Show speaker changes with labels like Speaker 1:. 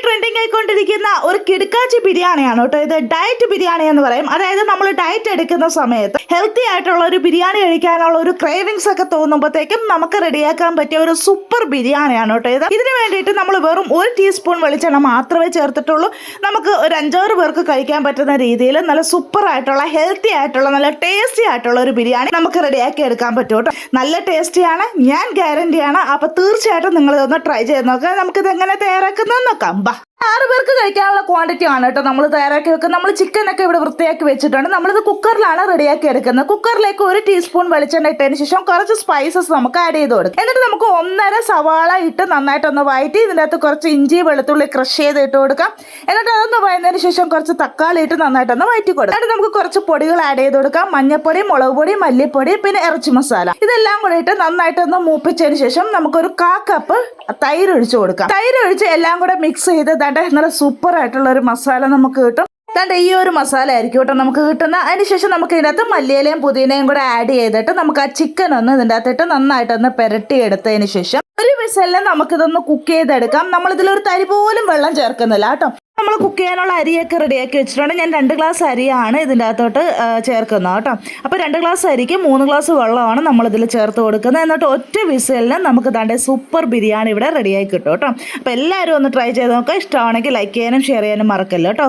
Speaker 1: Trending ആയിക്കൊണ്ടിരിക്കുന്ന ഒരു കിടുക്കാച്ചി ബിരിയാണിയാണ് കേട്ടോ ഇത്. ഡയറ്റ് ബിരിയാണി എന്ന് പറയും. അതായത് നമ്മൾ ഡയറ്റ് എടുക്കുന്ന സമയത്ത് ഹെൽത്തി ആയിട്ടുള്ള ഒരു ബിരിയാണി കഴിക്കാനുള്ള ഒരു ക്രേവിങ്സ് ഒക്കെ തോന്നുമ്പോഴത്തേക്കും നമുക്ക് റെഡിയാക്കാൻ പറ്റിയ ഒരു സൂപ്പർ ബിരിയാണിയാണ് കേട്ടോ ഇത്. ഇതിന് വേണ്ടിയിട്ട് നമ്മൾ വെറും 1 ടീസ്പൂൺ വെളിച്ചെണ്ണ മാത്രമേ ചേർത്തിട്ടുള്ളൂ. നമുക്ക് ഒരു 5-6 പേർക്ക് കഴിക്കാൻ പറ്റുന്ന രീതിയിൽ നല്ല സൂപ്പർ ആയിട്ടുള്ള ഹെൽത്തി ആയിട്ടുള്ള നല്ല ടേസ്റ്റി ആയിട്ടുള്ള ഒരു ബിരിയാണി നമുക്ക് റെഡിയാക്കി എടുക്കാൻ പറ്റും കേട്ടോ. നല്ല ടേസ്റ്റിയാണ്, ഞാൻ ഗ്യാരണ്ടിയാണ്. അപ്പോൾ തീർച്ചയായിട്ടും നിങ്ങൾ ഇതൊന്ന് ട്രൈ ചെയ്ത് നോക്കുക. നമുക്കിത് എങ്ങനെ തയ്യാറാക്കുന്നത് നോക്കാം. 6 പേർക്ക് കഴിക്കാനുള്ള ക്വാണ്ടിറ്റി ആണ് കേട്ടോ നമ്മൾ തയ്യാറാക്കി വെക്കുന്നത്. നമ്മൾ ചിക്കനൊക്കെ ഇവിടെ വൃത്തിയാക്കി വെച്ചിട്ടുണ്ട്. നമ്മളിത് കുക്കറിലാണ് റെഡിയാക്കി എടുക്കുന്നത്. കുക്കറിലേക്ക് 1 ടീസ്പൂൺ വെളിച്ചെണ്ണ ഇട്ടതിന് ശേഷം കുറച്ച് സ്പൈസസ് നമുക്ക് ആഡ് ചെയ്ത് കൊടുക്കും. എന്നിട്ട് നമുക്ക് 1.5 സവാള ഇട്ട് നന്നായിട്ടൊന്ന് വഴറ്റി ഇതിൻ്റെ അകത്ത് കുറച്ച് ഇഞ്ചി വെളുത്തുള്ളി ക്രഷ് ചെയ്ത് ഇട്ട് കൊടുക്കാം. എന്നിട്ട് അതൊന്ന് വഴന്നതിന് ശേഷം കുറച്ച് തക്കാളി ഇട്ട് നന്നായിട്ടൊന്ന് വഴറ്റി കൊടുക്കാം. എന്നിട്ട് നമുക്ക് കുറച്ച് പൊടികൾ ആഡ് ചെയ്ത് കൊടുക്കാം. മഞ്ഞപ്പൊടി, മുളക് പൊടി, മല്ലിപ്പൊടി, പിന്നെ ഇറച്ചി മസാല. ഇതെല്ലാം കൂടി ഇട്ട് നന്നായിട്ടൊന്ന് മൂപ്പിച്ചതിന് ശേഷം നമുക്കൊരു 1/4 കപ്പ് തൈര് ഒഴിച്ചു കൊടുക്കാം. തൈര് ഒഴിച്ച് എല്ലാം കൂടെ മിക്സ് ചെയ്ത് നല്ല സൂപ്പർ ആയിട്ടുള്ള ഒരു മസാല നമുക്ക് കിട്ടും. ഈ ഒരു മസാല ആയിരിക്കും കേട്ടോ നമുക്ക് കിട്ടുന്ന. അതിനുശേഷം നമുക്ക് ഇതിനകത്ത് മല്ലിയിലയും പുതിനയും കൂടെ ആഡ് ചെയ്തിട്ട് നമുക്ക് ആ ചിക്കൻ ഒന്ന് ഇതിൻ്റെ അകത്തിട്ട് നന്നായിട്ടൊന്ന് പെരട്ടി എടുത്തതിന് ശേഷം ഒരു വിസലിന് നമുക്കിതൊന്ന് കുക്ക് ചെയ്തെടുക്കാം. നമ്മളിതിലൊരു തരി പോലും വെള്ളം ചേർക്കുന്നില്ല കേട്ടോ. നമ്മൾ കുക്ക് ചെയ്യാനുള്ള അരിയൊക്കെ റെഡിയാക്കി വെച്ചിട്ടുണ്ട്. ഞാൻ 2 ഗ്ലാസ് അരിയാണ് ഇതിൻ്റെ അകത്തോട്ട് ചേർക്കുന്നത് കേട്ടോ. അപ്പോൾ 2 ഗ്ലാസ് അരിക്ക് 3 ഗ്ലാസ് വെള്ളമാണ് നമ്മളിതിൽ ചേർത്ത് കൊടുക്കുന്നത്. എന്നിട്ട് ഒറ്റ വിസലിന് നമുക്ക് ദാണ്ടെ സൂപ്പർ ബിരിയാണി ഇവിടെ റെഡിയായി കിട്ടും കേട്ടോ. അപ്പോൾ എല്ലാവരും ഒന്ന് ട്രൈ ചെയ്ത് നോക്കുക. ഇഷ്ടമാണെങ്കിൽ ലൈക്ക് ചെയ്യാനും ഷെയർ ചെയ്യാനും മറക്കല്ലോ കേട്ടോ.